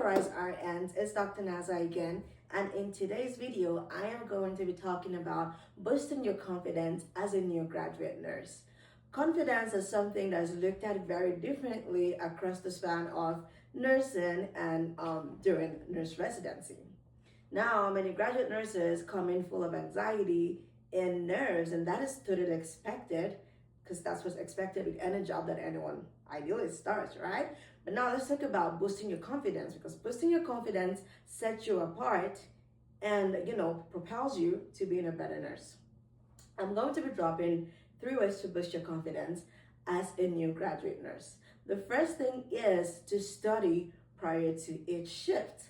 Rise RNs, it's Dr. Naza again, and in today's video, I am going to be talking about boosting your confidence as a new graduate nurse. Confidence is something that is looked at very differently across the span of nursing and during nurse residency. Now, many graduate nurses come in full of anxiety and nerves, and that is totally expected because that's what's expected with any job that anyone ideally starts, right? But now let's talk about boosting your confidence, because boosting your confidence sets you apart and, propels you to being a better nurse. I'm going to be dropping 3 ways to boost your confidence as a new graduate nurse. The first thing is to study prior to each shift.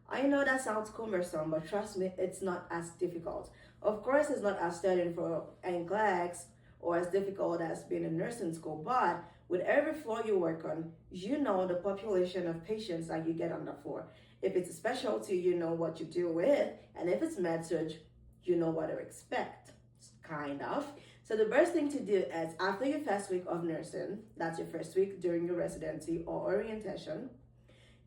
I know that sounds cumbersome, but trust me, it's not as difficult. Of course, it's not as studying for NCLEX or as difficult as being in nursing school, but with every floor you work on, you know the population of patients that you get on the floor. If it's a specialty, you know what you deal with, and if it's med-surg, you know what to expect, kind of. So the best thing to do is after your first week of nursing, that's your first week during your residency or orientation,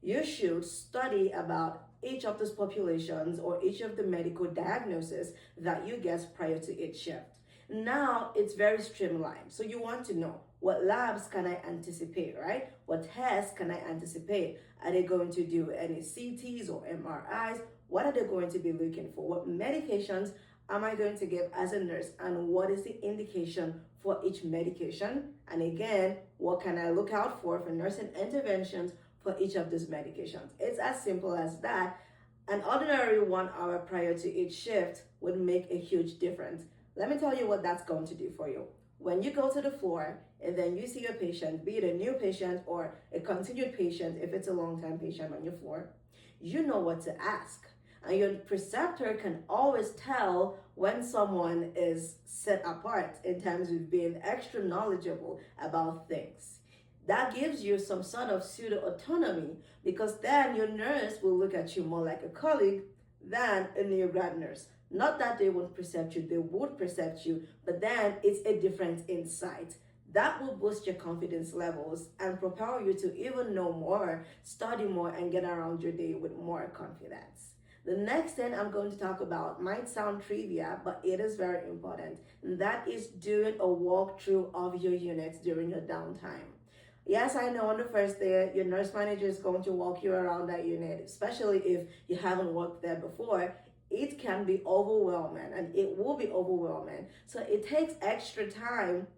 you should study about each of those populations or each of the medical diagnoses that you get prior to each shift. Now it's very streamlined. So you want to know, what labs can I anticipate, right? What tests can I anticipate? Are they going to do any CTs or MRIs? What are they going to be looking for? What medications am I going to give as a nurse? And what is the indication for each medication? And again, what can I look out for nursing interventions for each of these medications? It's as simple as that. An ordinary 1 hour prior to each shift would make a huge difference. Let me tell you what that's going to do for you. When you go to the floor and then you see a patient, be it a new patient or a continued patient, if it's a long-time patient on your floor, you know what to ask. And your preceptor can always tell when someone is set apart in terms of being extra knowledgeable about things. That gives you some sort of pseudo-autonomy, because then your nurse will look at you more like a colleague than a new grad nurse. Not that they won't precept you, they would precept you, but then it's a different insight. That will boost your confidence levels and propel you to even know more, study more, and get around your day with more confidence. The next thing I'm going to talk about might sound trivia, but it is very important. And that is doing a walkthrough of your units during your downtime. Yes, I know on the first day, your nurse manager is going to walk you around that unit, especially if you haven't worked there before. It can be overwhelming, and it will be overwhelming. So it takes extra time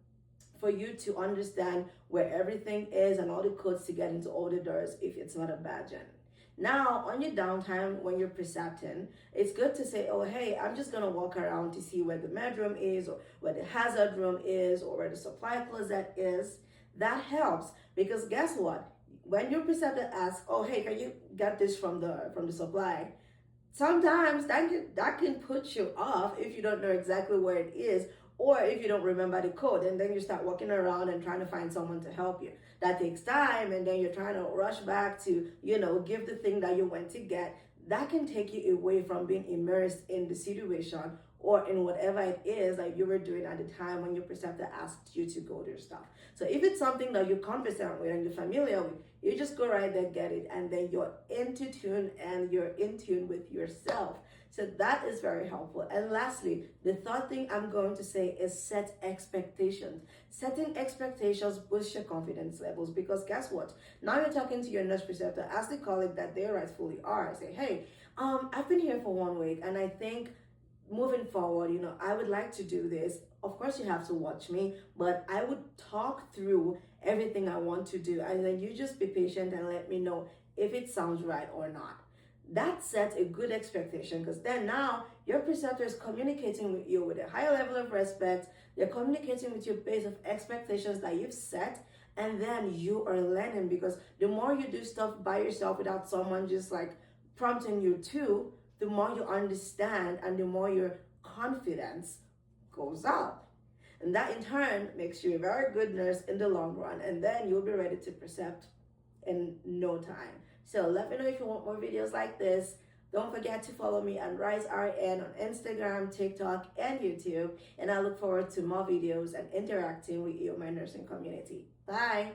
for you to understand where everything is and all the codes to get into all the doors if it's not a badge. Now, on your downtime, when you're precepting, it's good to say, oh, hey, I'm just going to walk around to see where the med room is, or where the hazard room is, or where the supply closet is. That helps, because guess what? When your preceptor asks, oh, hey, can you get this from the supply? Sometimes that can put you off if you don't know exactly where it is, or if you don't remember the code, and then you start walking around and trying to find someone to help you. That takes time, and then you're trying to rush back to, give the thing that you went to get. That can take you away from being immersed in the situation or in whatever it is that you were doing at the time when your preceptor asked you to go do stuff. So if it's something that you're conversant with and you're familiar with, you just go right there, get it, and then you're into tune and you're in tune with yourself. So that is very helpful. And lastly, the third thing I'm going to say is set expectations. Setting expectations boosts your confidence levels, because guess what? Now you're talking to your nurse preceptor as the colleague that they rightfully are. Say, hey, I've been here for 1 week, and I think moving forward, I would like to do this. Of course, you have to watch me, but I would talk through everything I want to do, and then you just be patient and let me know if it sounds right or not. That sets a good expectation, because then now your preceptor is communicating with you with a higher level of respect. They're communicating with you based on expectations that you've set, and then you are learning, because the more you do stuff by yourself without someone just like prompting you to, the more you understand and the more your confidence goes up. And that in turn makes you a very good nurse in the long run. And then you'll be ready to precept in no time. So let me know if you want more videos like this. Don't forget to follow me on Rise RN on Instagram, TikTok, and YouTube. And I look forward to more videos and interacting with you, my nursing community. Bye.